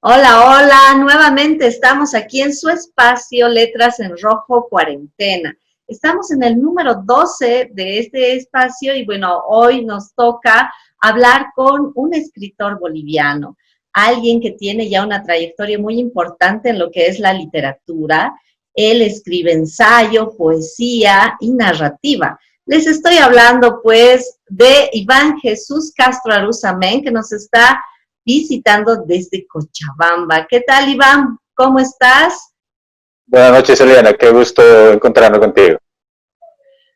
Hola, hola, nuevamente estamos aquí en su espacio Letras en Rojo Cuarentena. Estamos en el número 12 de este espacio y bueno, hoy nos toca hablar con un escritor boliviano, alguien que tiene ya una trayectoria muy importante en lo que es la literatura. Él escribe ensayo, poesía y narrativa. Les estoy hablando pues de Iván Jesús Castro Arusamen, que nos está visitando desde Cochabamba. ¿Qué tal, Iván? ¿Cómo estás? Buenas noches, Eliana. Qué gusto encontrarme contigo.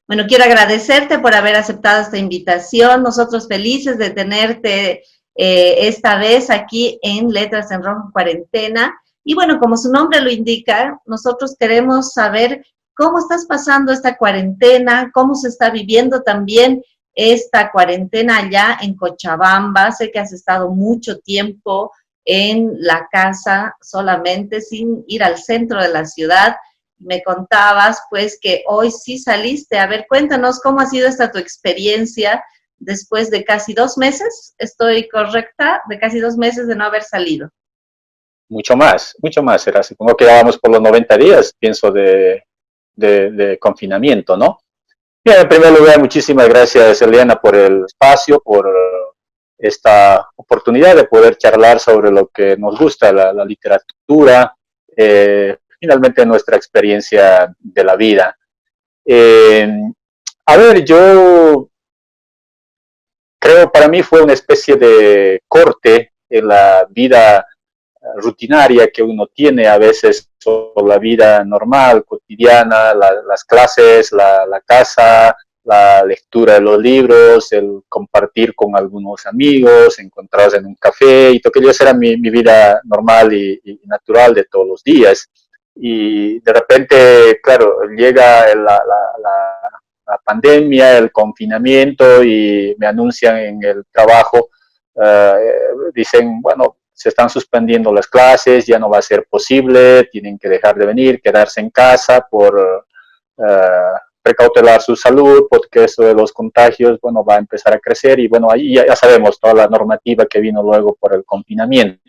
Bueno, quiero agradecerte por haber aceptado esta invitación. Nosotros felices de tenerte esta vez aquí en Letras en Rojo Cuarentena. Y bueno, como su nombre lo indica, nosotros queremos saber cómo estás pasando esta cuarentena, cómo se está viviendo también esta cuarentena allá en Cochabamba. Sé que has estado mucho tiempo en la casa solamente sin ir al centro de la ciudad. Me contabas pues que hoy sí saliste. A ver, cuéntanos cómo ha sido esta tu experiencia después de casi 2 meses. ¿Estoy correcta? De casi 2 meses de no haber salido. Mucho más. Será, supongo que ya vamos por los 90 días, pienso, de confinamiento, ¿no? Bien, en primer lugar, muchísimas gracias, Eliana, por el espacio, por esta oportunidad de poder charlar sobre lo que nos gusta, la literatura, finalmente nuestra experiencia de la vida. Eh, a ver, yo creo para mí fue una especie de corte en la vida rutinaria que uno tiene a veces por la vida normal, cotidiana, las clases, la casa, la lectura de los libros, el compartir con algunos amigos, encontrarse en un café, y todo aquello era mi vida normal y natural de todos los días. Y de repente, claro, llega la pandemia, el confinamiento, y me anuncian en el trabajo, dicen, bueno, se están suspendiendo las clases, ya no va a ser posible, tienen que dejar de venir, quedarse en casa por precautelar su salud, porque eso de los contagios, bueno, va a empezar a crecer, y bueno, ahí ya sabemos toda la normativa que vino luego por el confinamiento.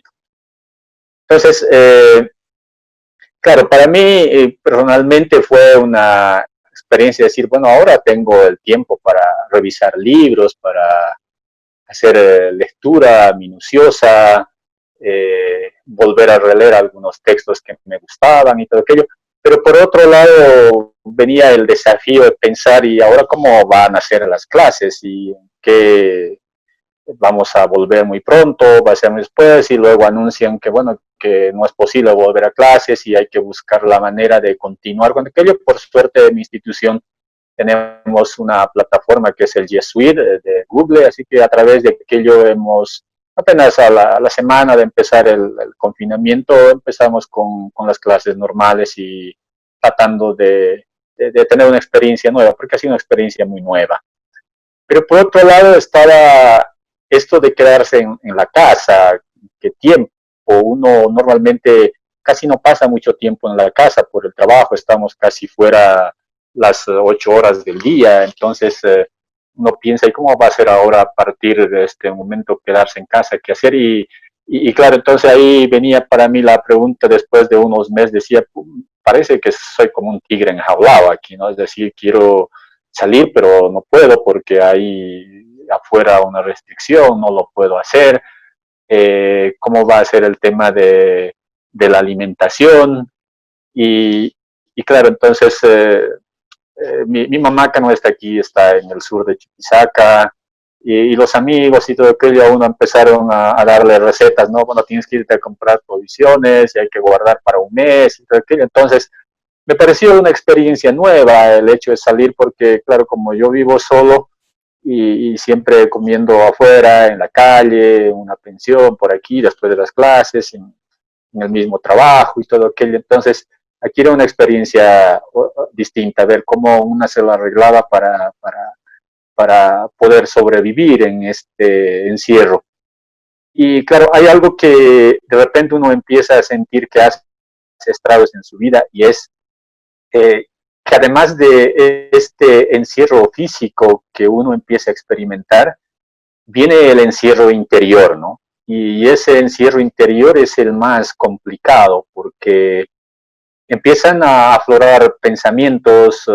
Entonces, claro, para mí personalmente fue una experiencia de decir, bueno, ahora tengo el tiempo para revisar libros, para hacer lectura minuciosa, volver a releer algunos textos que me gustaban y todo aquello. Pero por otro lado venía el desafío de pensar, ¿y ahora cómo van a ser las clases? ¿Y qué vamos a volver muy pronto? ¿Va a ser después? Y luego anuncian que, bueno, que no es posible volver a clases y hay que buscar la manera de continuar con aquello. Por suerte de mi institución tenemos una plataforma que es el G Suite de Google, así que a través de aquello hemos, apenas a la semana de empezar el confinamiento, empezamos con las clases normales y tratando de tener una experiencia nueva, porque ha sido una experiencia muy nueva. Pero por otro lado estaba esto de quedarse en la casa, qué tiempo. Uno normalmente casi no pasa mucho tiempo en la casa por el trabajo, estamos casi fuera las 8 horas del día, entonces uno piensa, ¿y cómo va a ser ahora a partir de este momento quedarse en casa? ¿Qué hacer? Y claro, entonces ahí venía para mí la pregunta después de unos meses, decía, parece que soy como un tigre enjaulado aquí, ¿no? Es decir, quiero salir, pero no puedo porque hay afuera una restricción, no lo puedo hacer. ¿Cómo va a ser el tema de la alimentación? Y claro, entonces mi mamá que no está aquí, está en el sur de Chuquisaca, y los amigos y todo aquello a uno empezaron a darle recetas, ¿no? Bueno, tienes que irte a comprar provisiones y hay que guardar para un mes y todo aquello. Entonces, me pareció una experiencia nueva el hecho de salir porque, claro, como yo vivo solo y siempre comiendo afuera, en la calle, en una pensión, por aquí, después de las clases, en el mismo trabajo y todo aquello. Entonces, aquí era una experiencia distinta, ver cómo una se lo arreglaba para poder sobrevivir en este encierro. Y claro, hay algo que de repente uno empieza a sentir que hace estragos en su vida, y es que además de este encierro físico que uno empieza a experimentar, viene el encierro interior, ¿no? y ese encierro interior es el más complicado porque empiezan a aflorar pensamientos,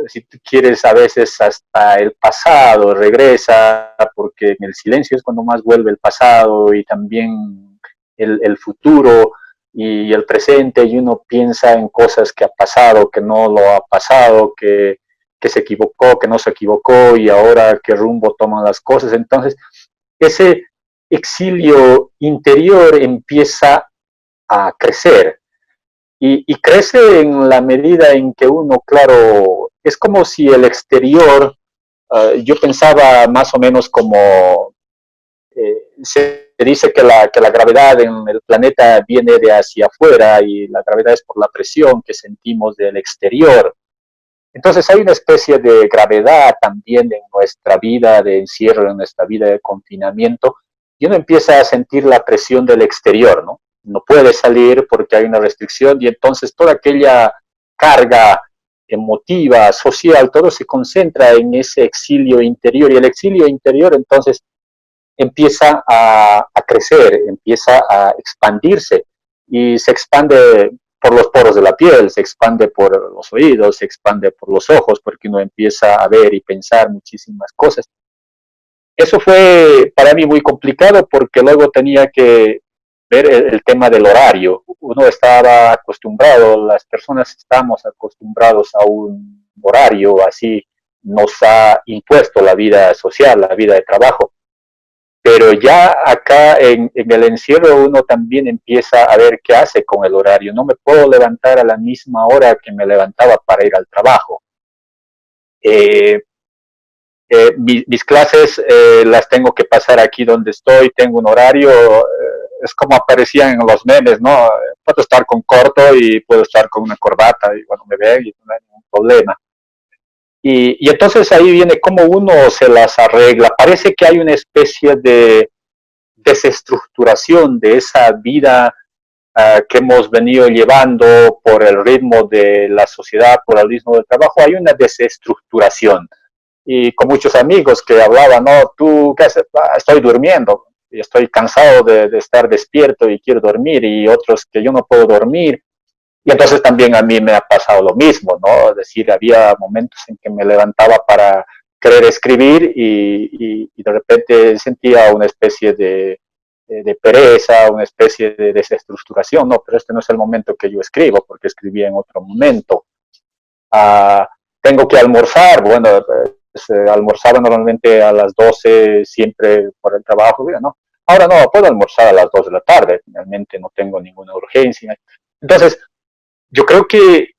si tú quieres, a veces hasta el pasado regresa, porque en el silencio es cuando más vuelve el pasado y también el futuro y el presente, y uno piensa en cosas que ha pasado, que no lo ha pasado, que se equivocó, que no se equivocó y ahora qué rumbo toman las cosas. Entonces, ese exilio interior empieza a crecer y crece en la medida en que uno, claro, es como si el exterior, yo pensaba más o menos como, se dice que la gravedad en el planeta viene de hacia afuera y la gravedad es por la presión que sentimos del exterior. Entonces hay una especie de gravedad también en nuestra vida de encierro, en nuestra vida de confinamiento, y uno empieza a sentir la presión del exterior, ¿no? No puede salir porque hay una restricción y entonces toda aquella carga emotiva, social, todo se concentra en ese exilio interior y el exilio interior entonces empieza a crecer, empieza a expandirse y se expande por los poros de la piel, se expande por los oídos, se expande por los ojos, porque uno empieza a ver y pensar muchísimas cosas. Eso fue para mí muy complicado porque luego tenía que ver el tema del horario. Uno estaba acostumbrado, las personas estamos acostumbrados a un horario, así nos ha impuesto la vida social, la vida de trabajo. Pero ya acá en el encierro uno también empieza a ver qué hace con el horario. No me puedo levantar a la misma hora que me levantaba para ir al trabajo. Eh, mis clases las tengo que pasar aquí donde estoy, tengo un horario, es como aparecían en los memes, ¿no? Puedo estar con corto y puedo estar con una corbata y bueno, me ven y no hay ningún problema. Y entonces ahí viene cómo uno se las arregla. Parece que hay una especie de desestructuración de esa vida que hemos venido llevando por el ritmo de la sociedad, por el ritmo del trabajo, hay una desestructuración. Y con muchos amigos que hablaban, no, tú, ¿qué haces? Estoy durmiendo, y estoy cansado de estar despierto y quiero dormir, y otros que yo no puedo dormir. Y entonces también a mí me ha pasado lo mismo, ¿no? Es decir, había momentos en que me levantaba para querer escribir y de repente sentía una especie de pereza, una especie de desestructuración, no, pero este no es el momento que yo escribo, porque escribía en otro momento. Ah, tengo que almorzar, bueno, pues, almorzaba normalmente a las 12 siempre por el trabajo, ¿no? Ahora no, puedo almorzar a las 2 de la tarde, finalmente no tengo ninguna urgencia. Entonces, yo creo que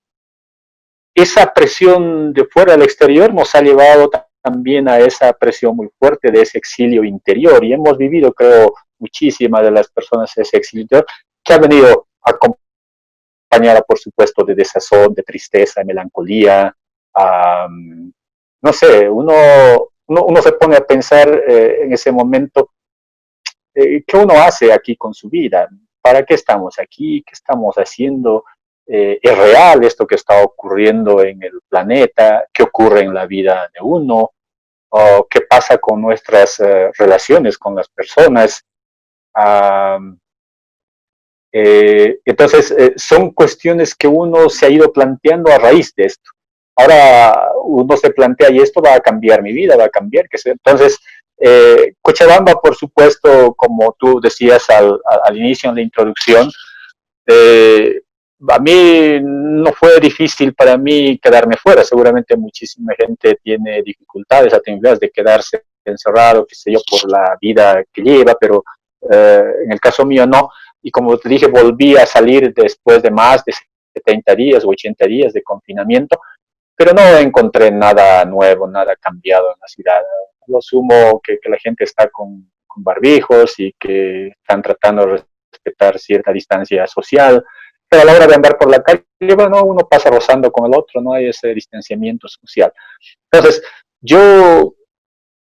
esa presión de fuera al exterior nos ha llevado también a esa presión muy fuerte de ese exilio interior y hemos vivido, creo, muchísimas de las personas ese exilio interior que ha venido acompañada, por supuesto, de desazón, de tristeza, de melancolía. No sé, uno se pone a pensar en ese momento qué uno hace aquí con su vida, para qué estamos aquí, qué estamos haciendo, es real esto que está ocurriendo en el planeta, qué ocurre en la vida de uno, o qué pasa con nuestras relaciones con las personas. Entonces, son cuestiones que uno se ha ido planteando a raíz de esto. Ahora uno se plantea, y esto va a cambiar mi vida, va a cambiar. Entonces, Cochabamba, por supuesto, como tú decías al inicio en la introducción, eh, a mí no fue difícil para mí quedarme fuera. Seguramente muchísima gente tiene dificultades, actividades de quedarse encerrado, qué sé yo, por la vida que lleva, pero en el caso mío no. Y como te dije, volví a salir después de más de 70 días o 80 días de confinamiento, pero no encontré nada nuevo, nada cambiado en la ciudad. Lo sumo que la gente está con barbijos y que están tratando de respetar cierta distancia social, pero a la hora de andar por la calle, bueno, uno pasa rozando con el otro, no hay ese distanciamiento social. Entonces, yo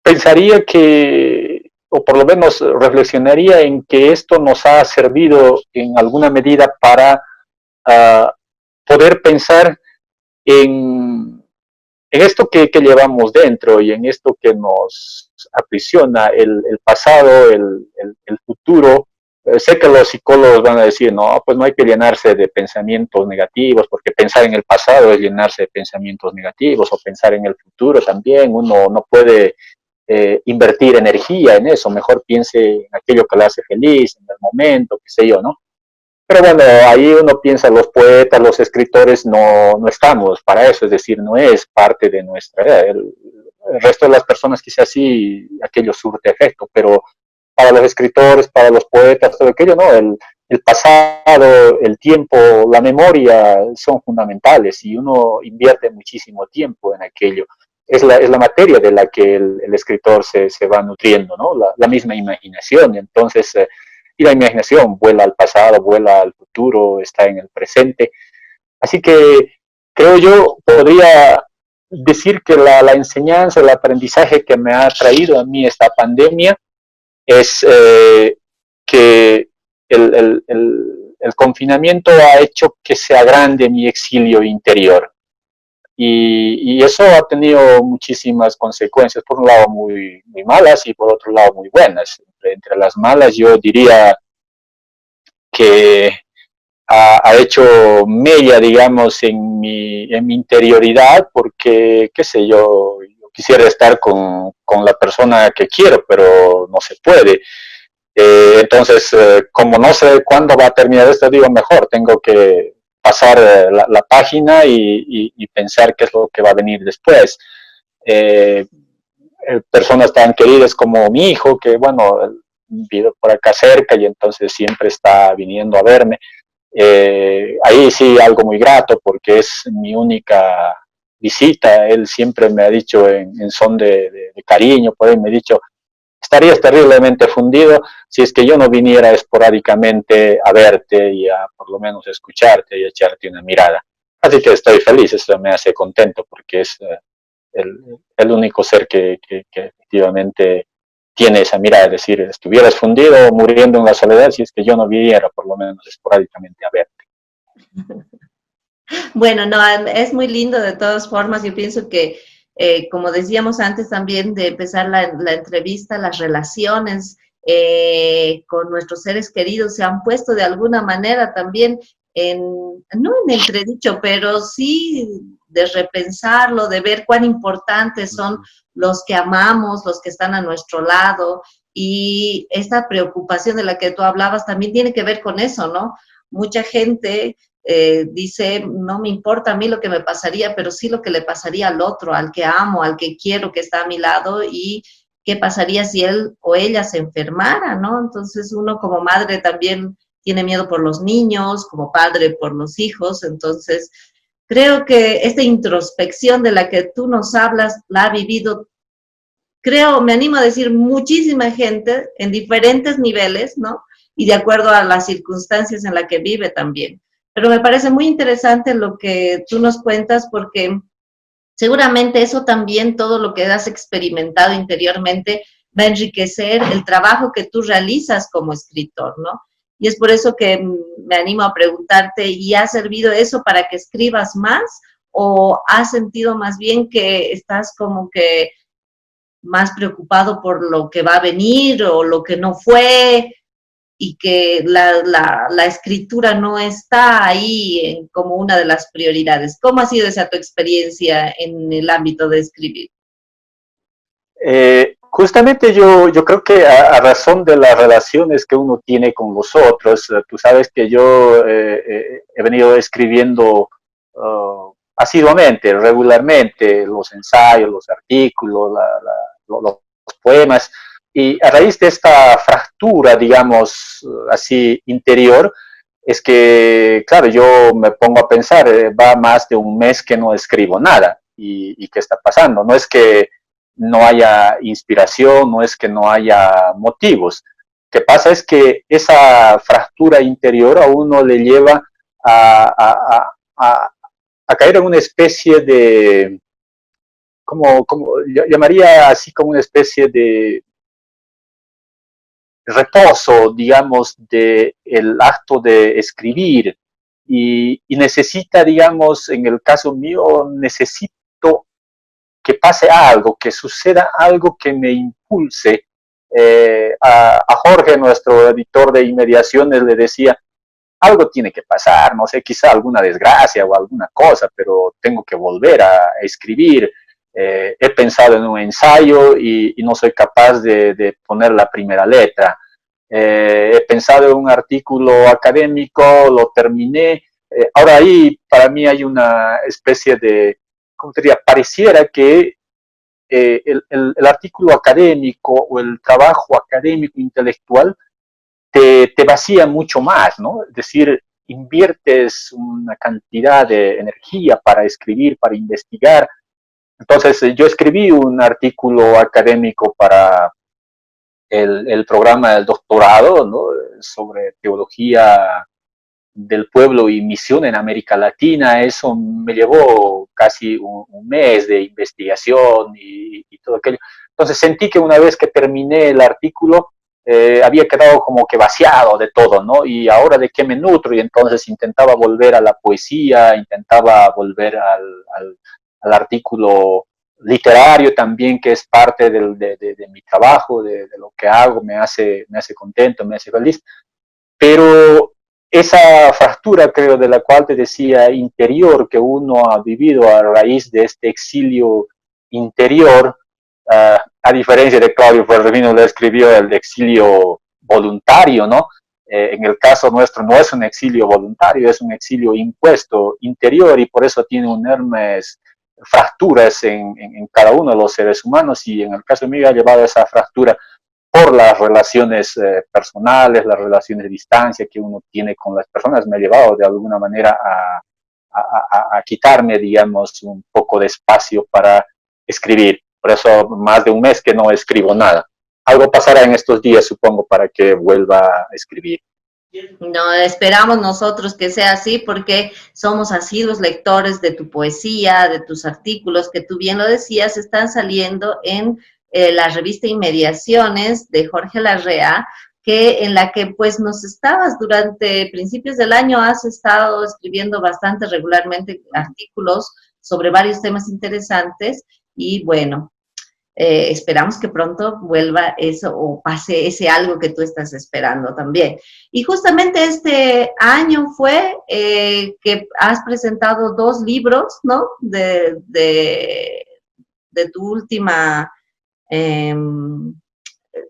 pensaría que, o por lo menos reflexionaría en que esto nos ha servido en alguna medida para poder pensar en esto que llevamos dentro y en esto que nos aprisiona el pasado, el futuro. Sé que los psicólogos van a decir, no, pues no hay que llenarse de pensamientos negativos, porque pensar en el pasado es llenarse de pensamientos negativos, o pensar en el futuro también. Uno no puede invertir energía en eso, mejor piense en aquello que le hace feliz, en el momento, qué sé yo, ¿no? Pero bueno, ahí uno piensa, los poetas, los escritores, no estamos para eso, es decir, no es parte de nuestra. El resto de las personas quizás sí, aquello surte efecto, pero para los escritores, para los poetas, todo aquello, no, el pasado, el tiempo, la memoria son fundamentales y uno invierte muchísimo tiempo en aquello. Es la materia de la que el escritor se va nutriendo, ¿no? La misma imaginación. Entonces, y la imaginación vuela al pasado, vuela al futuro, está en el presente. Así que creo yo, podría decir que la enseñanza, el aprendizaje que me ha traído a mí esta pandemia es que el confinamiento ha hecho que se agrande mi exilio interior. Y eso ha tenido muchísimas consecuencias, por un lado muy malas y por otro lado muy buenas. Entre las malas yo diría que ha hecho mella, digamos, en mi interioridad, porque, qué sé yo quisiera estar con la persona que quiero, pero no se puede. Entonces, como no sé cuándo va a terminar esto, digo, mejor, tengo que pasar la página y pensar qué es lo que va a venir después. Eh, Personas tan queridas como mi hijo, que bueno, vive por acá cerca y entonces siempre está viniendo a verme. Ahí sí algo muy grato porque es mi única visita. Él siempre me ha dicho en son de cariño, por ahí me ha dicho, estarías terriblemente fundido si es que yo no viniera esporádicamente a verte y a por lo menos escucharte y a echarte una mirada. Así que estoy feliz, eso me hace contento porque es el único ser que efectivamente tiene esa mirada, es decir, estuvieras fundido o muriendo en la soledad si es que yo no viniera por lo menos esporádicamente a verte. Bueno, no, es muy lindo de todas formas. Yo pienso que, como decíamos antes también de empezar la entrevista, las relaciones con nuestros seres queridos se han puesto de alguna manera también en, no en entredicho, pero sí de repensarlo, de ver cuán importantes son los que amamos, los que están a nuestro lado. Y esta preocupación de la que tú hablabas también tiene que ver con eso, ¿no? Mucha gente dice, no me importa a mí lo que me pasaría, pero sí lo que le pasaría al otro, al que amo, al que quiero que está a mi lado y qué pasaría si él o ella se enfermara, ¿no? Entonces uno como madre también tiene miedo por los niños, como padre por los hijos, entonces creo que esta introspección de la que tú nos hablas la ha vivido, creo, me animo a decir, muchísima gente en diferentes niveles, ¿no? Y de acuerdo a las circunstancias en las que vive también. Pero me parece muy interesante lo que tú nos cuentas porque seguramente eso también, todo lo que has experimentado interiormente, va a enriquecer el trabajo que tú realizas como escritor, ¿no? Y es por eso que me animo a preguntarte, ¿y ha servido eso para que escribas más? ¿O has sentido más bien que estás como que más preocupado por lo que va a venir o lo que no fue y que la escritura no está ahí como una de las prioridades? ¿Cómo ha sido esa tu experiencia en el ámbito de escribir? Justamente yo creo que a razón de las relaciones que uno tiene con los otros, tú sabes que yo he venido escribiendo asiduamente, regularmente, los ensayos, los artículos, los poemas, y a raíz de esta fractura, digamos, así interior, es que, claro, yo me pongo a pensar, va más de un mes que no escribo nada, y ¿qué está pasando? No es que no haya inspiración, no es que no haya motivos. Lo que pasa es que esa fractura interior a uno le lleva a caer en una especie de, como llamaría así como una especie de reposo, digamos, del acto de escribir y necesita, digamos, en el caso mío, necesito que pase algo, que suceda algo que me impulse. A Jorge, nuestro editor de Inmediaciones, le decía, algo tiene que pasar, no sé, quizá alguna desgracia o alguna cosa, pero tengo que volver a escribir. He pensado en un ensayo y no soy capaz de poner la primera letra. He pensado en un artículo académico, lo terminé. Ahora ahí para mí hay una especie de, ¿cómo te diría? Pareciera que el artículo académico o el trabajo académico intelectual te vacía mucho más, ¿no? Es decir, inviertes una cantidad de energía para escribir, para investigar. Entonces, yo escribí un artículo académico para el programa del doctorado, ¿no? Sobre teología del pueblo y misión en América Latina. Eso me llevó casi un mes de investigación y todo aquello. Entonces sentí que una vez que terminé el artículo, había quedado como que vaciado de todo, ¿no? Y ahora de qué me nutro, y entonces intentaba volver a la poesía, intentaba volver al artículo literario también, que es parte de mi trabajo, de lo que hago, me hace contento, me hace feliz. Pero esa fractura, creo, de la cual te decía, interior, que uno ha vivido a raíz de este exilio interior, a diferencia de Claudio Ferremino, le escribió el exilio voluntario, ¿no? En el caso nuestro no es un exilio voluntario, es un exilio impuesto interior, y por eso tiene enormes fracturas en cada uno de los seres humanos, y en el caso mío ha llevado esa fractura por las relaciones personales, las relaciones de distancia que uno tiene con las personas, me ha llevado de alguna manera a quitarme, digamos, un poco de espacio para escribir. Por eso más de un mes que no escribo nada. Algo pasará en estos días, supongo, para que vuelva a escribir. No, esperamos nosotros que sea así porque somos asiduos lectores de tu poesía, de tus artículos, que tú bien lo decías, están saliendo en la revista Inmediaciones de Jorge Larrea, que en la que pues nos estabas durante principios del año, has estado escribiendo bastante regularmente artículos sobre varios temas interesantes y bueno, esperamos que pronto vuelva eso o pase ese algo que tú estás esperando también. Y justamente este año fue que has presentado 2 libros, ¿no? De tu última, eh,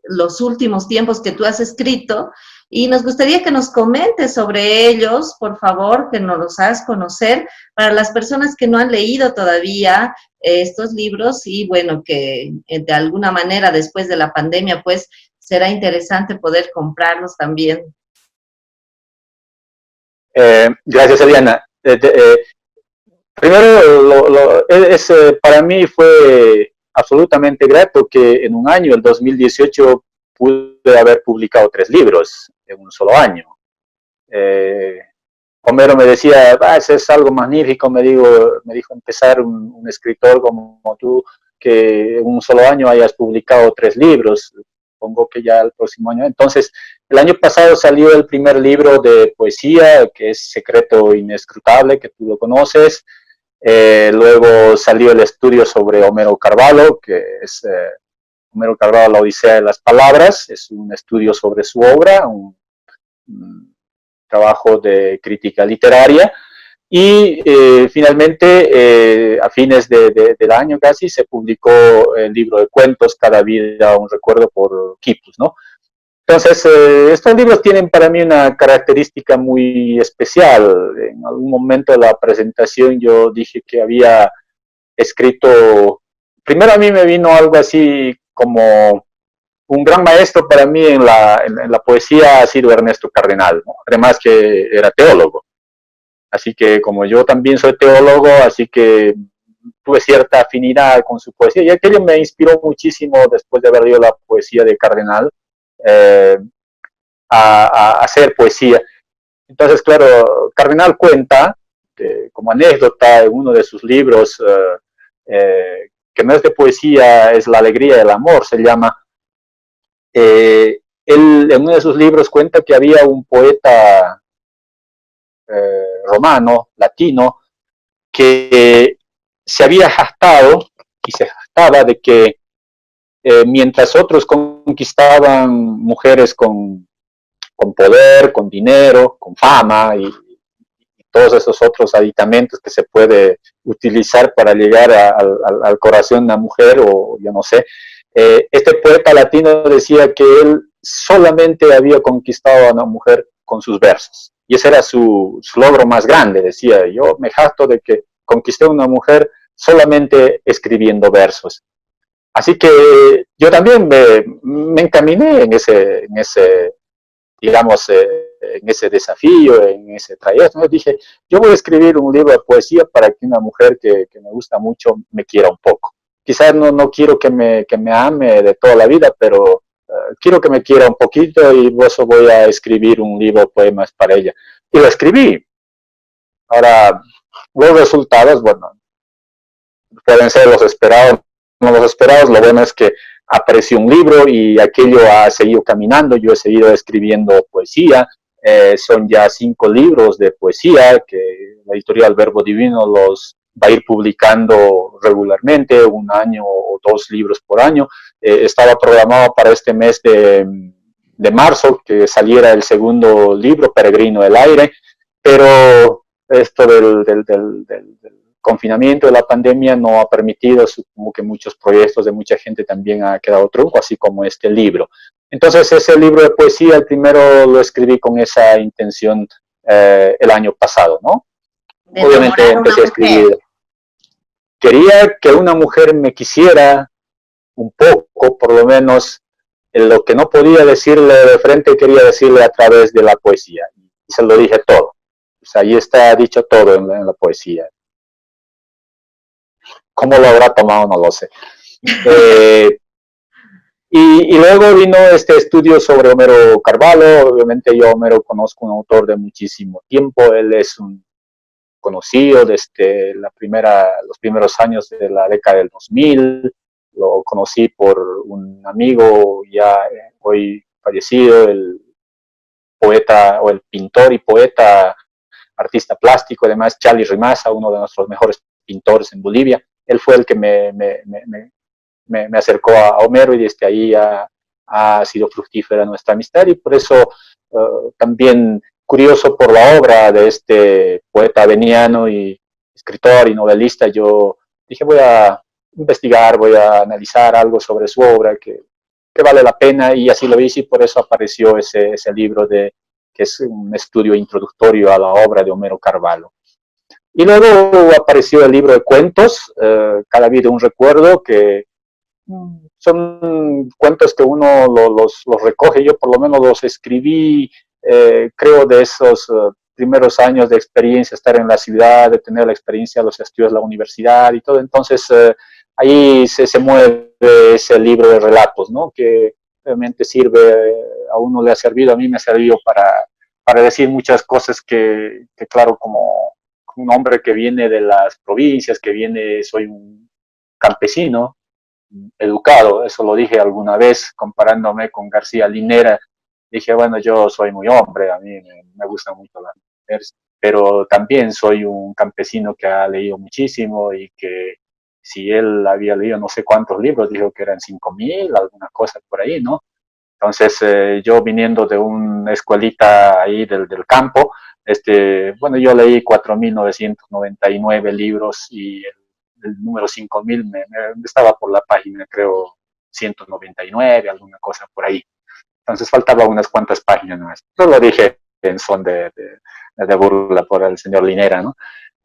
los últimos tiempos que tú has escrito. Y nos gustaría que nos comentes sobre ellos, por favor, que nos los hagas conocer para las personas que no han leído todavía estos libros y bueno, que de alguna manera después de la pandemia, pues será interesante poder comprarlos también. Gracias, Eliana. Primero, para mí fue absolutamente grato que en un año, el 2018, pude haber publicado 3 libros en un solo año. Homero me decía, eso es algo magnífico, me dijo empezar un escritor como tú, que en un solo año hayas publicado 3 libros, supongo que ya el próximo año. Entonces, el año pasado salió el primer libro de poesía, que es Secreto Inescrutable, que tú lo conoces. Luego salió el estudio sobre Homero Carvalho, que es Homero Carvalho, la Odisea de las Palabras, es un estudio sobre su obra, un trabajo de crítica literaria. Y finalmente, a fines del año casi, se publicó el libro de cuentos, Cada vida un recuerdo, por Quipus, ¿no? Entonces, estos libros tienen para mí una característica muy especial. En algún momento de la presentación yo dije que había escrito, primero a mí me vino algo así como un gran maestro para mí en la poesía ha sido Ernesto Cardenal, ¿no? Además que era teólogo. Así que como yo también soy teólogo, así que tuve cierta afinidad con su poesía, y aquello me inspiró muchísimo después de haber leído la poesía de Cardenal, eh, a hacer poesía. Entonces, claro, Cardenal cuenta, como anécdota, en uno de sus libros, que no es de poesía, es La alegría del amor, se llama. Él en uno de sus libros cuenta que había un poeta romano, latino, que se había jactado y se jactaba de que mientras otros conquistaban mujeres con poder, con dinero, con fama y todos esos otros aditamentos que se puede utilizar para llegar al corazón de una mujer, o yo no sé. Este poeta latino decía que él solamente había conquistado a una mujer con sus versos. Y ese era su logro más grande, decía. Yo me jacto de que conquisté a una mujer solamente escribiendo versos. Así que yo también me encaminé en ese digamos, en ese desafío, en ese trayecto. Yo dije, yo voy a escribir un libro de poesía para que una mujer que me gusta mucho me quiera un poco. Quizás no quiero que me ame de toda la vida, pero quiero que me quiera un poquito y por eso voy a escribir un libro de poemas para ella. Y lo escribí. Ahora, los resultados, bueno, pueden ser los esperados, no los esperados. Lo bueno es que apareció un libro y aquello ha seguido caminando. Yo he seguido escribiendo poesía. Son ya 5 libros de poesía que la editorial Verbo Divino los va a ir publicando regularmente, un año o 2 libros por año. Estaba programado para este mes de marzo que saliera el segundo libro, Peregrino del Aire, pero esto del confinamiento de la pandemia no ha permitido, supongo que muchos proyectos de mucha gente también ha quedado trunco, así como este libro. Entonces ese libro de poesía, el primero lo escribí con esa intención el año pasado, ¿no? De Obviamente enamorar a una empecé a mujer. escribir, quería que una mujer me quisiera un poco, por lo menos lo que no podía decirle de frente, quería decirle a través de la poesía, y se lo dije todo. Pues ahí está dicho todo en la poesía. ¿Cómo lo habrá tomado? No lo sé. Eh, y luego vino este estudio sobre Homero Carvalho. Obviamente yo Homero conozco un autor de muchísimo tiempo. Él es un conocido desde los primeros años de la década del 2000. Lo conocí por un amigo ya hoy fallecido, el poeta o el pintor y poeta, artista plástico, además Charlie Rimaza, uno de nuestros mejores pintores en Bolivia. Él fue el que me acercó a Homero y desde ahí ha sido fructífera nuestra amistad y por eso también curioso por la obra de este poeta veniano y escritor y novelista, yo dije voy a investigar, voy a analizar algo sobre su obra que vale la pena y así lo hice y por eso apareció ese libro que es un estudio introductorio a la obra de Homero Carvalho. Y luego apareció el libro de cuentos, Cada vida un recuerdo, que son cuentos que uno los recoge. Yo por lo menos los escribí, creo, de esos primeros años de experiencia, estar en la ciudad, de tener la experiencia de los estudios de la universidad y todo. Entonces, ahí se mueve ese libro de relatos, ¿no? Que realmente sirve, a uno le ha servido, a mí me ha servido para decir muchas cosas que claro, como un hombre que viene de las provincias, soy un campesino, educado, eso lo dije alguna vez comparándome con García Linera, dije, bueno, yo soy muy hombre, a mí me gusta mucho las mujeres, pero también soy un campesino que ha leído muchísimo y que si él había leído no sé cuántos libros, dijo que eran 5.000, alguna cosa por ahí, ¿no? Entonces, yo viniendo de una escuelita ahí del campo, bueno, yo leí 4.999 libros y el número 5.000 estaba por la página, creo, 199, alguna cosa por ahí. Entonces faltaba unas cuantas páginas más. Yo lo dije en son de burla por el señor Linera, ¿no?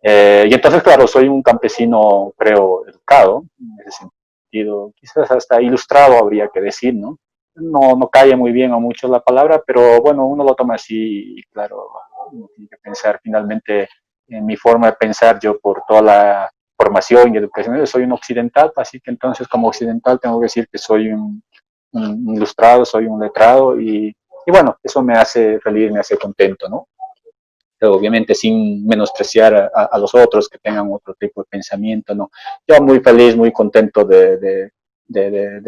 Y entonces, claro, soy un campesino, creo, educado, en ese sentido, quizás hasta ilustrado habría que decir, ¿no? No cae muy bien a muchos la palabra, pero bueno, uno lo toma así y claro, uno tiene que pensar finalmente en mi forma de pensar, yo por toda la formación y educación, yo soy un occidental, así que entonces como occidental tengo que decir que soy un ilustrado, soy un letrado y bueno, eso me hace feliz, me hace contento, ¿no? Pero obviamente sin menospreciar a los otros que tengan otro tipo de pensamiento, ¿no? Yo muy feliz, muy contento de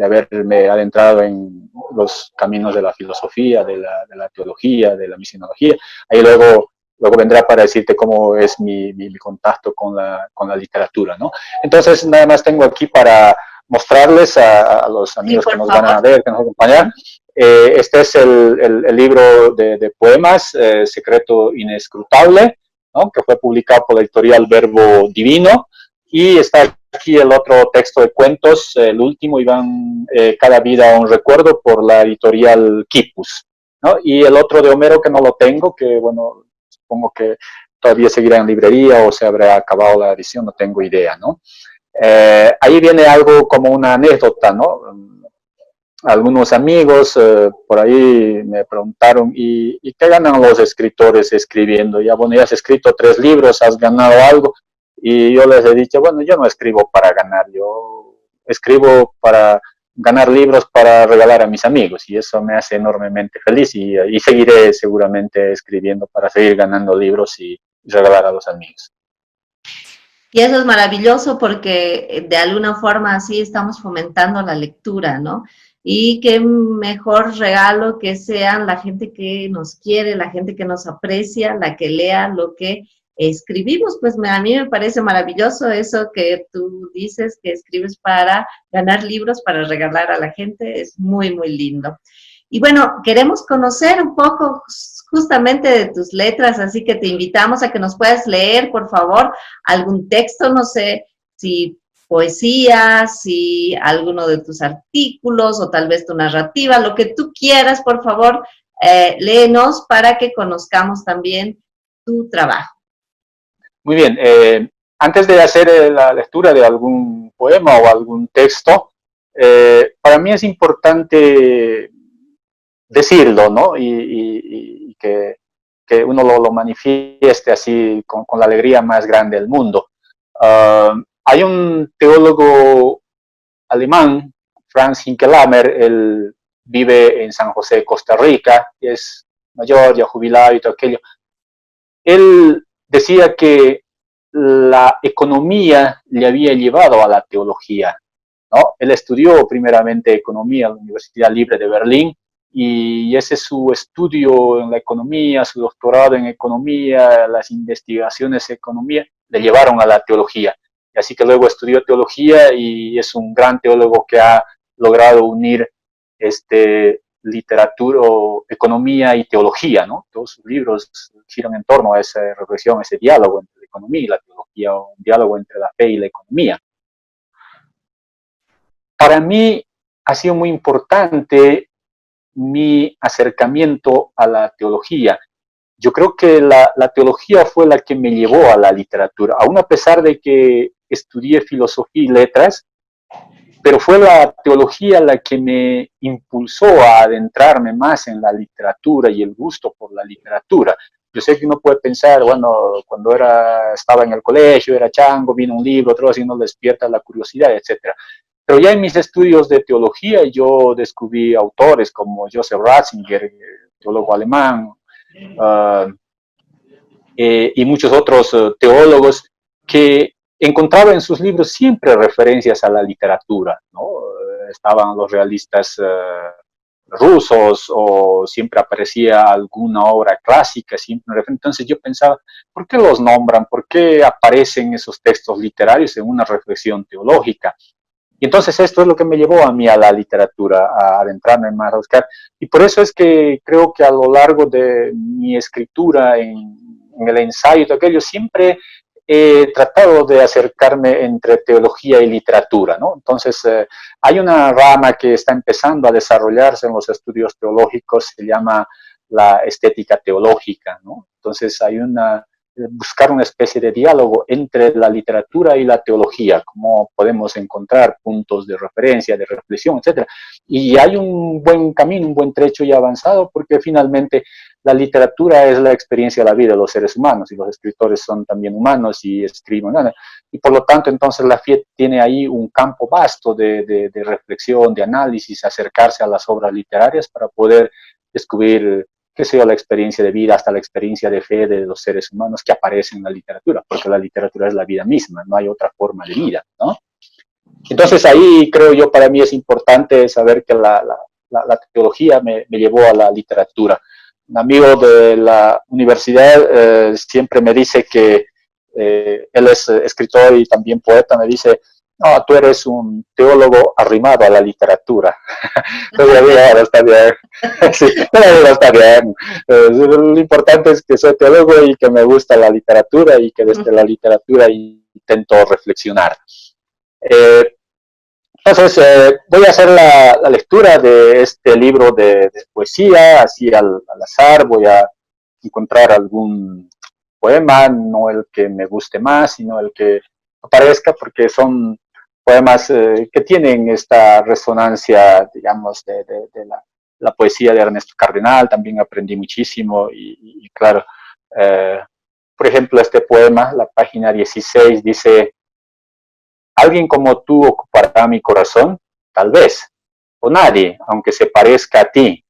haberme adentrado en los caminos de la filosofía, de la teología, de la misionología. Ahí luego luego vendrá para decirte cómo es mi contacto con la literatura, ¿no? Entonces, nada más tengo aquí para mostrarles a los Sí, amigos que por nos van a favor. ver, que nos van a acompañar. Este es el libro de poemas, Secreto Inescrutable, ¿no? Que fue publicado por la editorial Verbo Divino, y está aquí el otro texto de cuentos, el último, Iván, Cada vida un recuerdo, por la editorial Quipus, ¿no? Y el otro de Homero, que no lo tengo, que bueno, supongo que todavía seguirá en librería o se habrá acabado la edición, no tengo idea, ¿no? Ahí viene algo como una anécdota, ¿no? Algunos amigos por ahí me preguntaron, ¿y qué ganan los escritores escribiendo? Ya, bueno, ya has escrito 3 libros, ¿has ganado algo? Y yo les he dicho, bueno, yo no escribo para ganar, yo escribo para ganar libros para regalar a mis amigos, y eso me hace enormemente feliz, y seguiré seguramente escribiendo para seguir ganando libros y regalar a los amigos. Y eso es maravilloso porque de alguna forma así estamos fomentando la lectura, ¿no? Y qué mejor regalo que sean la gente que nos quiere, la gente que nos aprecia, la que lea lo que escribimos. Pues a mí me parece maravilloso eso que tú dices, que escribes para ganar libros, para regalar a la gente. Es muy, muy lindo. Y bueno, queremos conocer un poco justamente de tus letras, así que te invitamos a que nos puedas leer, por favor, algún texto, no sé si poesía, si alguno de tus artículos o tal vez tu narrativa, lo que tú quieras, por favor, léenos para que conozcamos también tu trabajo. Muy bien, antes de hacer la lectura de algún poema o algún texto, para mí es importante decirlo, ¿no? Y que uno lo manifieste así con la alegría más grande del mundo. Hay un teólogo alemán, Franz Hinkelhammer, él vive en San José, Costa Rica, es mayor, ya jubilado y todo aquello. Él decía que la economía le había llevado a la teología, ¿no? Él estudió primeramente economía en la Universidad Libre de Berlín, y ese es su estudio en la economía, su doctorado en economía, las investigaciones en economía, le llevaron a la teología. Y así que luego estudió teología y es un gran teólogo que ha logrado unir literatura, economía y teología, ¿no? Todos sus libros giran en torno a esa reflexión, ese diálogo entre la economía y la teología, o un diálogo entre la fe y la economía. Para mí ha sido muy importante mi acercamiento a la teología. Yo creo que la teología fue la que me llevó a la literatura, aún a pesar de que estudié filosofía y letras, pero fue la teología la que me impulsó a adentrarme más en la literatura y el gusto por la literatura. Yo sé que uno puede pensar, bueno, cuando estaba en el colegio, era chango, vino un libro, otro así, nos despierta la curiosidad, etcétera. Pero ya en mis estudios de teología yo descubrí autores como Joseph Ratzinger, teólogo alemán, y muchos otros teólogos que encontraba en sus libros siempre referencias a la literatura, ¿no? Estaban los realistas rusos, o siempre aparecía alguna obra clásica, siempre. Entonces yo pensaba, ¿por qué los nombran? ¿Por qué aparecen esos textos literarios en una reflexión teológica? Y entonces esto es lo que me llevó a mí a la literatura, a adentrarme más a buscar. Y por eso es que creo que a lo largo de mi escritura, en el ensayo y todo aquello, siempre he tratado de acercarme entre teología y literatura, ¿no? Entonces, hay una rama que está empezando a desarrollarse en los estudios teológicos, se llama la estética teológica, ¿no? Entonces, buscar una especie de diálogo entre la literatura y la teología, cómo podemos encontrar puntos de referencia, de reflexión, etcétera. Y hay un buen camino, un buen trecho ya avanzado, porque finalmente la literatura es la experiencia de la vida de los seres humanos, y los escritores son también humanos y escriben, ¿no? Y por lo tanto, entonces la FIET tiene ahí un campo vasto de reflexión, de análisis, acercarse a las obras literarias para poder descubrir, qué sé yo, la experiencia de vida, hasta la experiencia de fe de los seres humanos que aparecen en la literatura, porque la literatura es la vida misma, no hay otra forma de vida, ¿no? Entonces ahí creo yo, para mí es importante saber que la teología me llevó a la literatura. un amigo de la universidad siempre me dice que él es escritor y también poeta, me dice, no, tú eres un teólogo arrimado a la literatura. Todavía ahora está bien. Sí, todavía está bien. Lo importante es que soy teólogo y que me gusta la literatura y que desde la literatura intento reflexionar. Entonces, voy a hacer la lectura de este libro de poesía, así al azar, voy a encontrar algún poema, no el que me guste más, sino el que aparezca, porque son poemas que tienen esta resonancia, digamos, de la poesía de Ernesto Cardenal, también aprendí muchísimo y claro, por ejemplo, este poema, la página 16, dice: alguien como tú ocupará mi corazón, tal vez, o nadie, aunque se parezca a ti.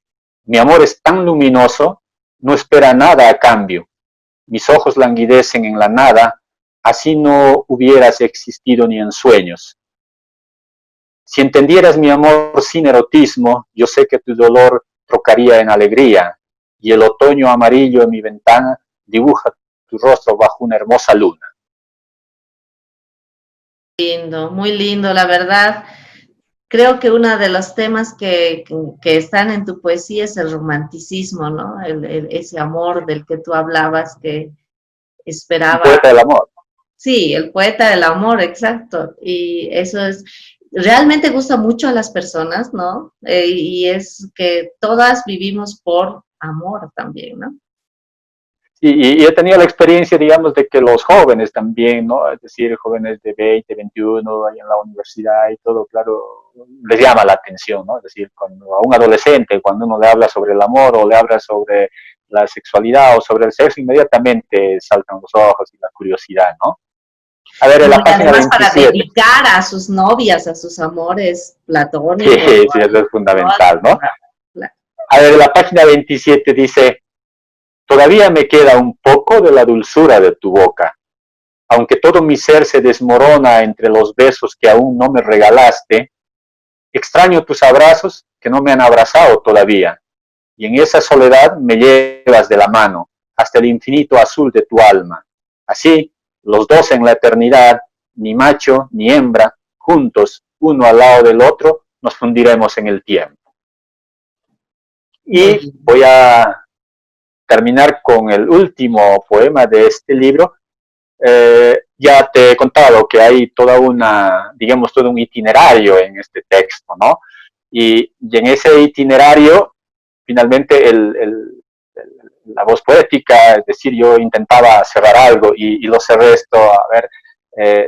Mi amor es tan luminoso, no espera nada a cambio. Mis ojos languidecen en la nada, así no hubieras existido ni en sueños. Si entendieras mi amor sin erotismo, yo sé que tu dolor trocaría en alegría, y el otoño amarillo en mi ventana dibuja tu rostro bajo una hermosa luna. Lindo, muy lindo, la verdad. Creo que uno de los temas que están en tu poesía es el romanticismo, ¿no? Ese amor del que tú hablabas que Un esperaba. poeta del amor. Sí, el poeta del amor, exacto. Y eso es, realmente gusta mucho a las personas, ¿no? Y es que todas vivimos por amor también, ¿no? Y he tenido la experiencia, digamos, de que los jóvenes también, ¿no? Es decir, jóvenes de 20, 21, ahí en la universidad y todo, claro, les llama la atención, ¿no? Es decir, cuando a un adolescente, cuando uno le habla sobre el amor o le habla sobre la sexualidad o sobre el sexo, inmediatamente saltan los ojos y la curiosidad, ¿no? A ver, en No, la y página además para 27. dedicar a sus novias, a sus amores Sí, platónicos. sí, eso es ¿No? fundamental, ¿no? Claro. A ver, en la página 27 dice: todavía me queda un poco de la dulzura de tu boca. Aunque todo mi ser se desmorona entre los besos que aún no me regalaste, extraño tus abrazos que no me han abrazado todavía, y en esa soledad me llevas de la mano hasta el infinito azul de tu alma. Así, los dos en la eternidad, ni macho ni hembra, juntos, uno al lado del otro, nos fundiremos en el tiempo. Muy Y bien. voy a terminar con el último poema de este libro. Ya te he contado que hay toda una, digamos, todo un itinerario en este texto, ¿no? Y en ese itinerario, finalmente, la voz poética, es decir, yo intentaba cerrar algo y lo cerré esto, a ver,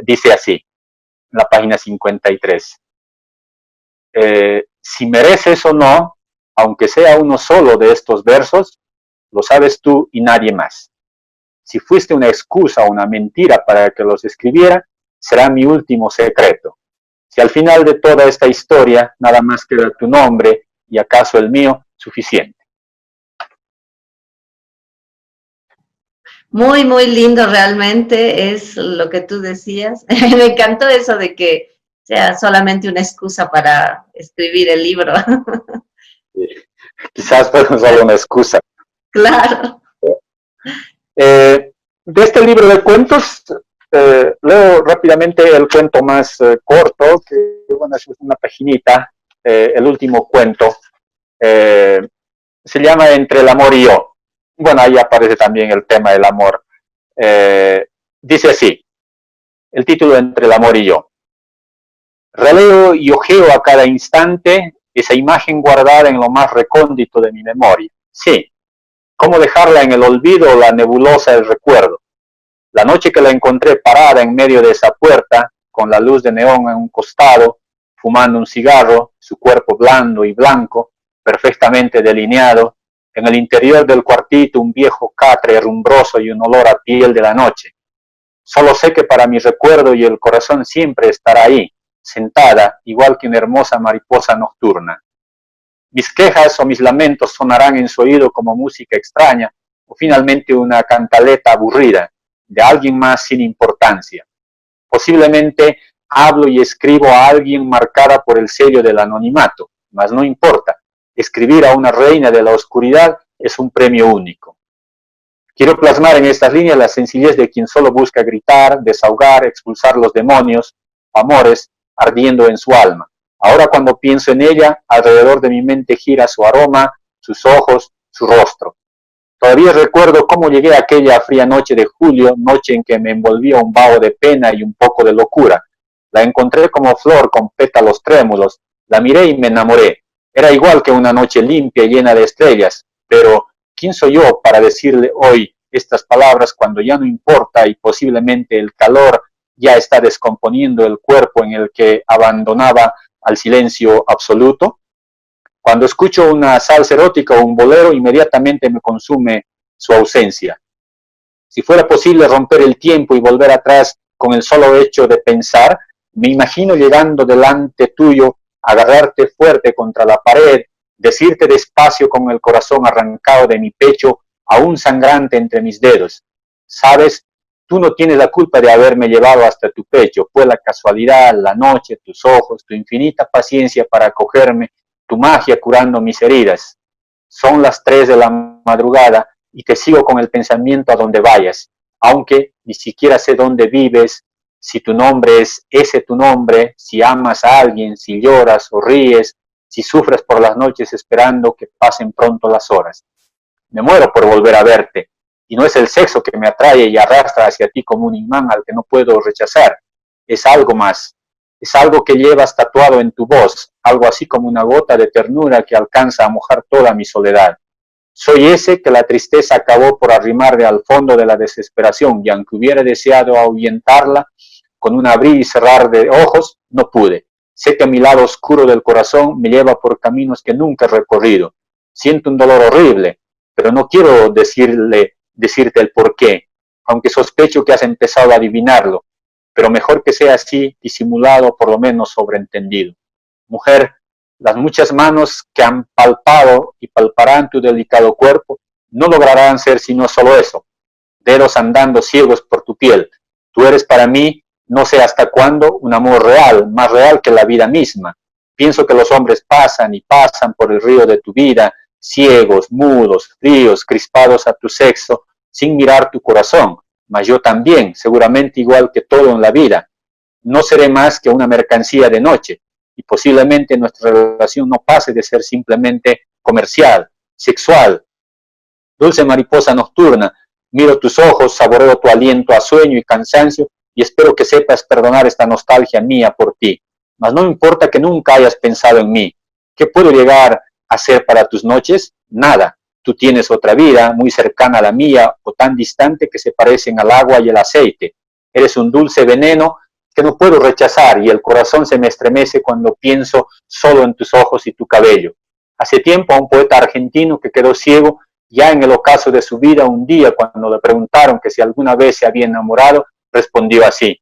dice así, en la página 53. Si mereces o no, aunque sea uno solo de estos versos, lo sabes tú y nadie más. Si fuiste una excusa o una mentira para que los escribiera, será mi último secreto. Si al final de toda esta historia nada más queda tu nombre y acaso el mío, suficiente. Muy, muy lindo realmente es lo que tú decías. Me encantó eso de que sea solamente una excusa para escribir el libro. Quizás fue solo una excusa. Claro. De este libro de cuentos, leo rápidamente el cuento más corto, que bueno, es una paginita, el último cuento. Se llama Entre el amor y yo. Bueno, ahí aparece también el tema del amor. Dice así, el título Entre el amor y yo. Releo y ojeo a cada instante esa imagen guardada en lo más recóndito de mi memoria. Sí, ¿cómo dejarla en el olvido o la nebulosa del recuerdo? La noche que la encontré parada en medio de esa puerta, con la luz de neón en un costado, fumando un cigarro, su cuerpo blando y blanco, perfectamente delineado, en el interior del cuartito un viejo catre rumbroso y un olor a piel de la noche. Solo sé que para mi recuerdo y el corazón siempre estará ahí, sentada, igual que una hermosa mariposa nocturna. Mis quejas o mis lamentos sonarán en su oído como música extraña o finalmente una cantaleta aburrida de alguien más sin importancia. Posiblemente hablo y escribo a alguien marcada por el sello del anonimato, mas no importa. Escribir a una reina de la oscuridad es un premio único. Quiero plasmar en estas líneas la sencillez de quien solo busca gritar, desahogar, expulsar los demonios, amores, ardiendo en su alma. Ahora cuando pienso en ella, alrededor de mi mente gira su aroma, sus ojos, su rostro. Todavía recuerdo cómo llegué a aquella fría noche de julio, noche en que me envolvía un vaho de pena y un poco de locura. La encontré como flor con pétalos trémulos, la miré y me enamoré. Era igual que una noche limpia y llena de estrellas, pero ¿quién soy yo para decirle hoy estas palabras cuando ya no importa y posiblemente el calor ya está descomponiendo el cuerpo en el que abandonaba al silencio absoluto? Cuando escucho una salsa erótica o un bolero, inmediatamente me consume su ausencia. Si fuera posible romper el tiempo y volver atrás con el solo hecho de pensar, me imagino llegando delante tuyo, agarrarte fuerte contra la pared, decirte despacio con el corazón arrancado de mi pecho, aún sangrante entre mis dedos. Sabes, tú no tienes la culpa de haberme llevado hasta tu pecho, fue la casualidad, la noche, tus ojos, tu infinita paciencia para acogerme, tu magia curando mis heridas. Son las 3 de la madrugada y te sigo con el pensamiento a donde vayas, aunque ni siquiera sé dónde vives, si tu nombre es ese tu nombre, si amas a alguien, si lloras o ríes, si sufres por las noches esperando que pasen pronto las horas. Me muero por volver a verte, y no es el sexo que me atrae y arrastra hacia ti como un imán al que no puedo rechazar, es algo más. Es algo que llevas tatuado en tu voz, algo así como una gota de ternura que alcanza a mojar toda mi soledad. Soy ese que la tristeza acabó por arrimarle al fondo de la desesperación y aunque hubiera deseado ahuyentarla con un abrir y cerrar de ojos, no pude. Sé que mi lado oscuro del corazón me lleva por caminos que nunca he recorrido. Siento un dolor horrible, pero no quiero decirte el por qué, aunque sospecho que has empezado a adivinarlo, pero mejor que sea así, disimulado, por lo menos sobreentendido. Mujer, las muchas manos que han palpado y palparán tu delicado cuerpo no lograrán ser sino solo eso, dedos andando ciegos por tu piel. Tú eres para mí, no sé hasta cuándo, un amor real, más real que la vida misma. Pienso que los hombres pasan y pasan por el río de tu vida, ciegos, mudos, fríos, crispados a tu sexo, sin mirar tu corazón, mas yo también, seguramente igual que todo en la vida. No seré más que una mercancía de noche, y posiblemente nuestra relación no pase de ser simplemente comercial, sexual. Dulce mariposa nocturna, miro tus ojos, saboreo tu aliento a sueño y cansancio, y espero que sepas perdonar esta nostalgia mía por ti. Mas no importa que nunca hayas pensado en mí. ¿Qué puedo llegar a hacer para tus noches? Nada. Tú tienes otra vida, muy cercana a la mía, o tan distante que se parecen al agua y el aceite. Eres un dulce veneno que no puedo rechazar y el corazón se me estremece cuando pienso solo en tus ojos y tu cabello. Hace tiempo a un poeta argentino que quedó ciego ya en el ocaso de su vida, un día cuando le preguntaron que si alguna vez se había enamorado, respondió así: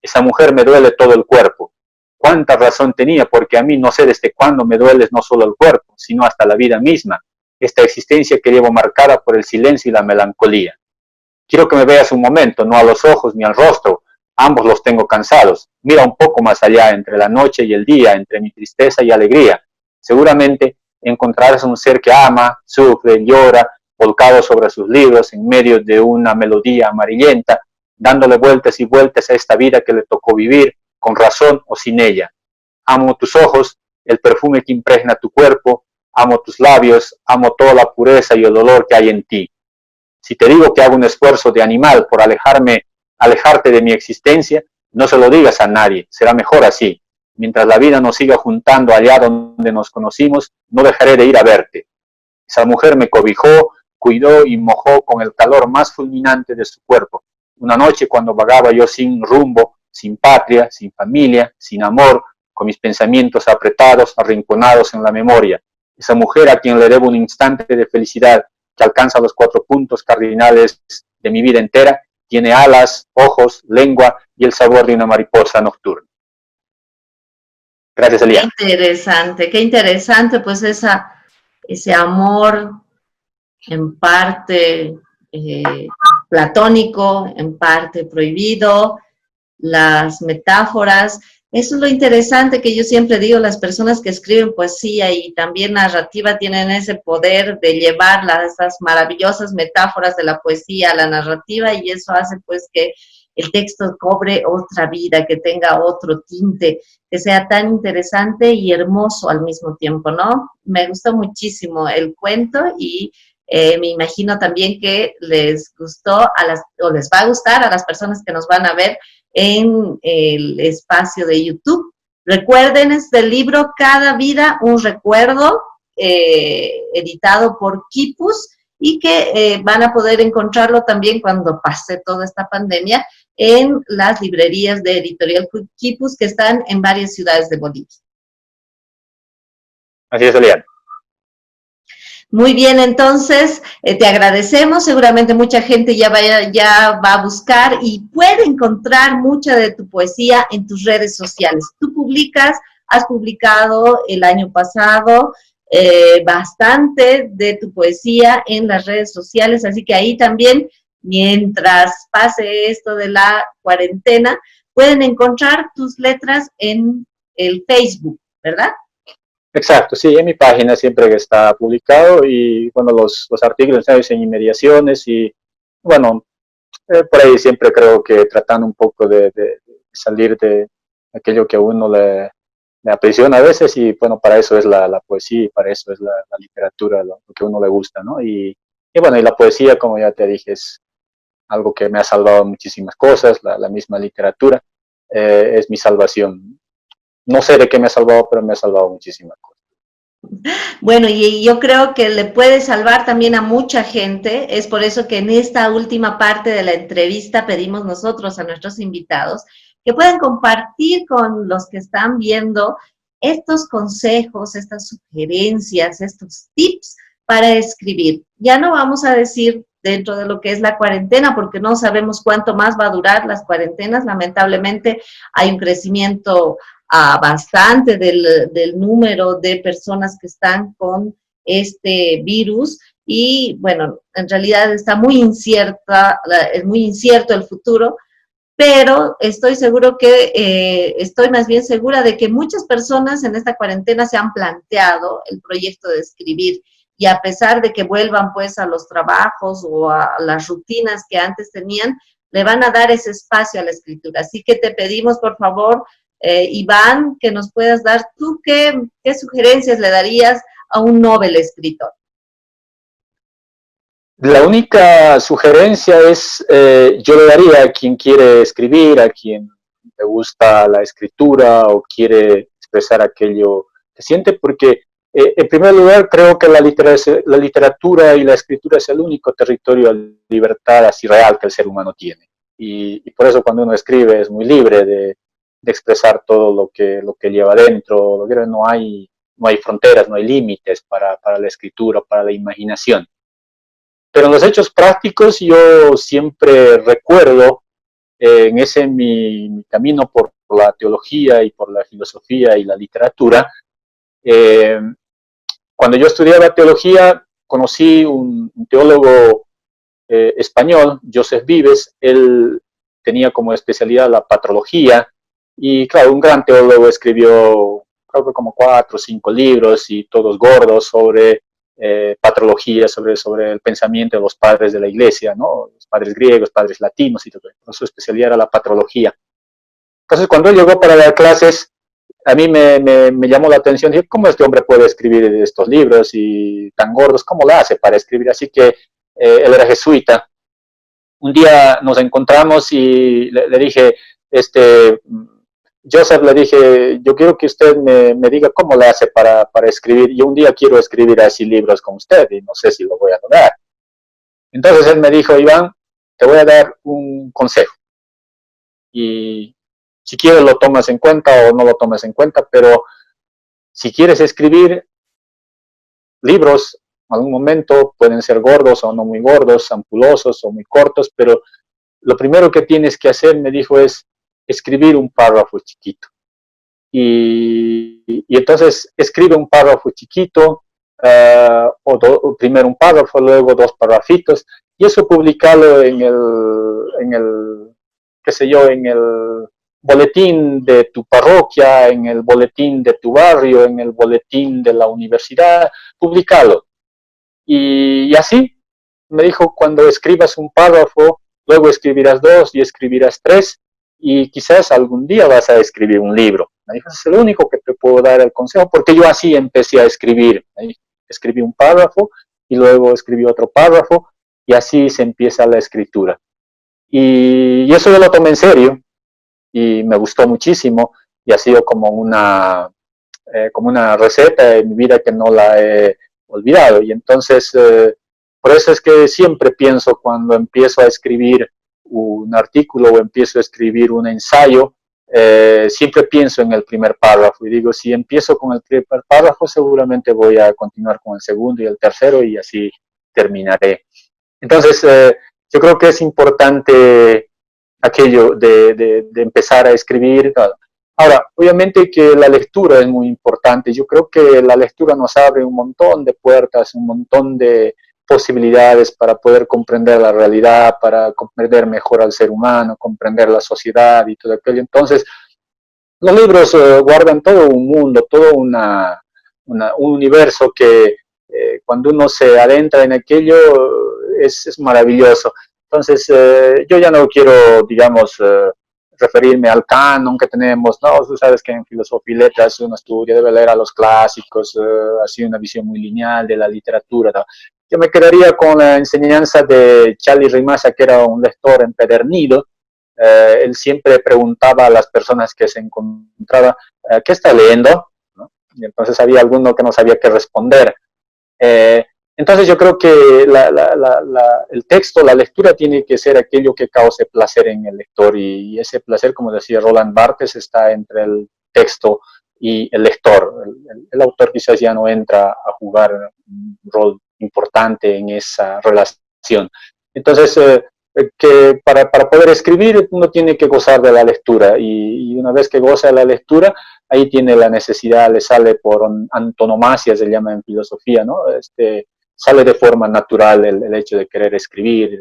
esa mujer me duele todo el cuerpo. Cuánta razón tenía, porque a mí no sé desde cuándo me duele no solo el cuerpo, sino hasta la vida misma, esta existencia que llevo marcada por el silencio y la melancolía. Quiero que me veas un momento, no a los ojos ni al rostro, ambos los tengo cansados. Mira un poco más allá, entre la noche y el día, entre mi tristeza y alegría. Seguramente encontrarás un ser que ama, sufre, llora, volcado sobre sus libros en medio de una melodía amarillenta, dándole vueltas y vueltas a esta vida que le tocó vivir, con razón o sin ella. Amo tus ojos, el perfume que impregna tu cuerpo, amo tus labios, amo toda la pureza y el dolor que hay en ti. Si te digo que hago un esfuerzo de animal por alejarte de mi existencia, no se lo digas a nadie, será mejor así. Mientras la vida nos siga juntando allá donde nos conocimos, no dejaré de ir a verte. Esa mujer me cobijó, cuidó y mojó con el calor más fulminante de su cuerpo. Una noche cuando vagaba yo sin rumbo, sin patria, sin familia, sin amor, con mis pensamientos apretados, arrinconados en la memoria. Esa mujer a quien le debo un instante de felicidad que alcanza los 4 puntos cardinales de mi vida entera, tiene alas, ojos, lengua y el sabor de una mariposa nocturna. Gracias, Eliana. Qué interesante, pues ese amor en parte platónico, en parte prohibido, las metáforas. Eso es lo interesante que yo siempre digo, las personas que escriben poesía y también narrativa tienen ese poder de llevar esas maravillosas metáforas de la poesía a la narrativa y eso hace pues que el texto cobre otra vida, que tenga otro tinte, que sea tan interesante y hermoso al mismo tiempo, ¿no? Me gustó muchísimo el cuento y me imagino también que les gustó o les va a gustar a las personas que nos van a ver en el espacio de YouTube. Recuerden este libro, Cada vida un recuerdo, editado por Kipus, y que van a poder encontrarlo también cuando pase toda esta pandemia en las librerías de Editorial Kipus que están en varias ciudades de Bolivia. Así es, Elian. Muy bien, entonces te agradecemos. Seguramente mucha gente ya va a buscar y puede encontrar mucha de tu poesía en tus redes sociales. Tú has publicado el año pasado bastante de tu poesía en las redes sociales, así que ahí también, mientras pase esto de la cuarentena, pueden encontrar tus letras en el Facebook, ¿verdad? Exacto, sí, en mi página siempre está publicado y bueno, los artículos están en inmediaciones y bueno, por ahí siempre creo que tratando un poco de salir de aquello que a uno le aprisiona a veces y bueno, para eso es la poesía y para eso es la literatura, lo que a uno le gusta, ¿no? Y bueno, y la poesía, como ya te dije, es algo que me ha salvado muchísimas cosas, la misma literatura es mi salvación. No sé de qué me ha salvado, pero me ha salvado muchísimas cosas. Bueno, y yo creo que le puede salvar también a mucha gente. Es por eso que en esta última parte de la entrevista pedimos nosotros a nuestros invitados que puedan compartir con los que están viendo estos consejos, estas sugerencias, estos tips para escribir. Ya no vamos a decir dentro de lo que es la cuarentena, porque no sabemos cuánto más va a durar las cuarentenas. Lamentablemente hay un crecimiento bastante del número de personas que están con este virus y bueno, en realidad está muy incierta, es muy incierto el futuro, pero estoy más bien segura de que muchas personas en esta cuarentena se han planteado el proyecto de escribir y a pesar de que vuelvan pues a los trabajos o a las rutinas que antes tenían, le van a dar ese espacio a la escritura. Así que te pedimos, por favor, Iván, que nos puedas dar tú qué sugerencias le darías a un novel escritor. La única sugerencia es, yo le daría a quien quiere escribir, a quien le gusta la escritura o quiere expresar aquello que siente, porque en primer lugar creo que la literatura y la escritura es el único territorio de libertad así real que el ser humano tiene. Y por eso cuando uno escribe es muy libre de expresar todo lo que lleva dentro, no hay fronteras, no hay límites para la escritura, para la imaginación. Pero en los hechos prácticos yo siempre recuerdo en ese mi camino por la teología y por la filosofía y la literatura, eh, cuando yo estudiaba teología conocí un teólogo español, Joseph Vives. Él tenía como especialidad la patrología y claro, un gran teólogo, escribió creo que como 4 o 5 libros y todos gordos sobre patrología, sobre el pensamiento de los padres de la iglesia, ¿no? Los padres griegos, padres latinos y todo. Su especialidad era la patrología. Entonces, cuando él llegó para dar clases, a mí me llamó la atención, dije, ¿cómo este hombre puede escribir estos libros y tan gordos? ¿Cómo lo hace para escribir? Así que él era jesuita. Un día nos encontramos y le dije, Joseph, le dije, yo quiero que usted me diga cómo le hace para escribir. Yo un día quiero escribir así libros con usted y no sé si lo voy a lograr. Entonces él me dijo, Iván, te voy a dar un consejo. Y si quieres lo tomas en cuenta o no lo tomas en cuenta, pero si quieres escribir libros, en algún momento pueden ser gordos o no muy gordos, ampulosos o muy cortos, pero lo primero que tienes que hacer, me dijo, es escribir un párrafo chiquito. Y entonces escribe un párrafo chiquito, primero un párrafo, luego 2 párrafitos, y eso publicarlo en el qué sé yo, boletín de tu parroquia, en el boletín de tu barrio, en el boletín de la universidad, públicalo. Y así, me dijo, cuando escribas un párrafo, luego escribirás 2 y escribirás 3, y quizás algún día vas a escribir un libro. Me dijo, es el único que te puedo dar el consejo, porque yo así empecé a escribir. Escribí un párrafo y luego escribí otro párrafo, y así se empieza la escritura. Y eso yo lo tomé en serio, y me gustó muchísimo, y ha sido como una receta de mi vida que no la he olvidado. Y entonces, por eso es que siempre pienso cuando empiezo a escribir un artículo o empiezo a escribir un ensayo, siempre pienso en el primer párrafo y digo, si empiezo con el primer párrafo, seguramente voy a continuar con el segundo y el tercero y así terminaré. Entonces, yo creo que es importante aquello de empezar a escribir. Ahora, obviamente que la lectura es muy importante. Yo creo que la lectura nos abre un montón de puertas, un montón de posibilidades para poder comprender la realidad, para comprender mejor al ser humano, comprender la sociedad y todo aquello. Entonces, los libros guardan todo un mundo, todo un universo que cuando uno se adentra en aquello es maravilloso. Entonces, yo ya no quiero, digamos, referirme al canon que tenemos, ¿no? Tú sabes que en filosofía y letras uno estudia, debe leer a los clásicos, así una visión muy lineal de la literatura, ¿no? Yo me quedaría con la enseñanza de Charlie Rimasa, que era un lector empedernido. Él siempre preguntaba a las personas que se encontraba, ¿qué está leyendo? ¿No? Y entonces había alguno que no sabía qué responder. Eh, entonces yo creo que el texto, la lectura tiene que ser aquello que cause placer en el lector y ese placer, como decía Roland Barthes, está entre el texto y el lector. El autor quizás ya no entra a jugar un rol importante en esa relación. Entonces, que para poder escribir uno tiene que gozar de la lectura y una vez que goza de la lectura, ahí tiene la necesidad, le sale por antonomasia, se llama en filosofía, ¿no? Sale de forma natural el hecho de querer escribir.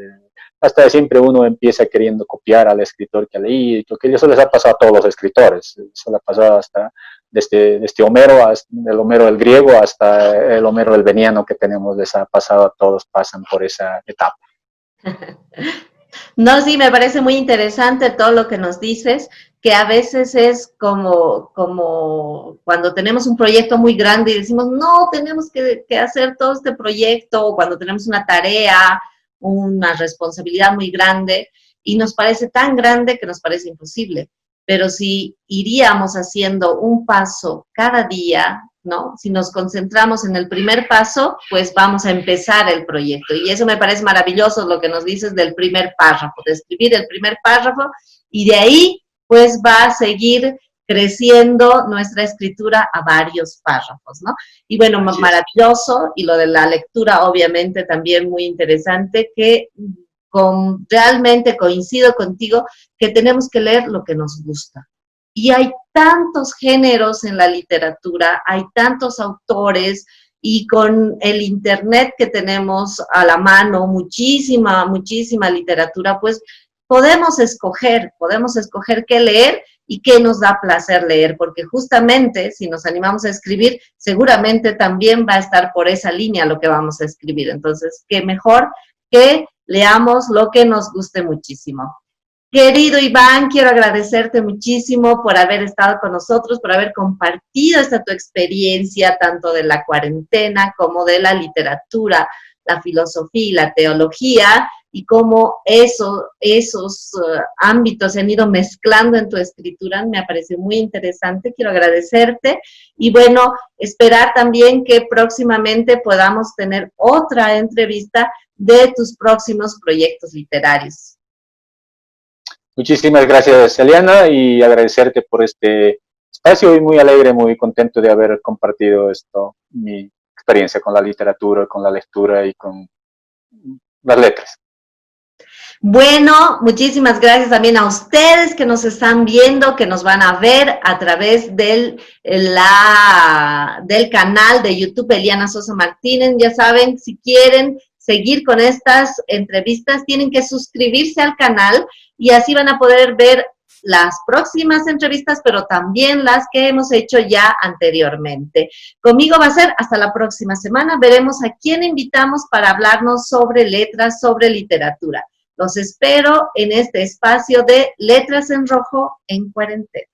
Hasta siempre uno empieza queriendo copiar al escritor que ha leído, que eso les ha pasado a todos los escritores, eso le ha pasado hasta desde Homero, el Homero del griego hasta el Homero del veniano que tenemos, les ha pasado a todos, pasan por esa etapa. No, sí, me parece muy interesante todo lo que nos dices, que a veces es como cuando tenemos un proyecto muy grande y decimos, no, tenemos que hacer todo este proyecto, o cuando tenemos una tarea, una responsabilidad muy grande, y nos parece tan grande que nos parece imposible. Pero si iríamos haciendo un paso cada día, ¿no? Si nos concentramos en el primer paso, pues vamos a empezar el proyecto. Y eso me parece maravilloso lo que nos dices del primer párrafo, de escribir el primer párrafo y de ahí pues va a seguir creciendo nuestra escritura a varios párrafos, ¿no? Y bueno, maravilloso, y lo de la lectura obviamente también muy interesante, que realmente coincido contigo que tenemos que leer lo que nos gusta. Y hay tantos géneros en la literatura, hay tantos autores, y con el internet que tenemos a la mano, muchísima literatura, pues podemos escoger qué leer y qué nos da placer leer, porque justamente si nos animamos a escribir, seguramente también va a estar por esa línea lo que vamos a escribir. Entonces, qué mejor que leamos lo que nos guste muchísimo. Querido Iván, quiero agradecerte muchísimo por haber estado con nosotros, por haber compartido esta tu experiencia, tanto de la cuarentena como de la literatura, la filosofía y la teología, y cómo esos ámbitos se han ido mezclando en tu escritura. Me parece muy interesante, quiero agradecerte, y bueno, esperar también que próximamente podamos tener otra entrevista de tus próximos proyectos literarios. Muchísimas gracias, Eliana, y agradecerte por este espacio y muy alegre, muy contento de haber compartido mi experiencia con la literatura, con la lectura y con las letras. Bueno, muchísimas gracias también a ustedes que nos están viendo, que nos van a ver a través del canal de YouTube Eliana Sosa Martínez. Ya saben, si quieren seguir con estas entrevistas, tienen que suscribirse al canal y así van a poder ver las próximas entrevistas, pero también las que hemos hecho ya anteriormente. Conmigo va a ser hasta la próxima semana. Veremos a quién invitamos para hablarnos sobre letras, sobre literatura. Los espero en este espacio de Letras en Rojo en Cuarentena.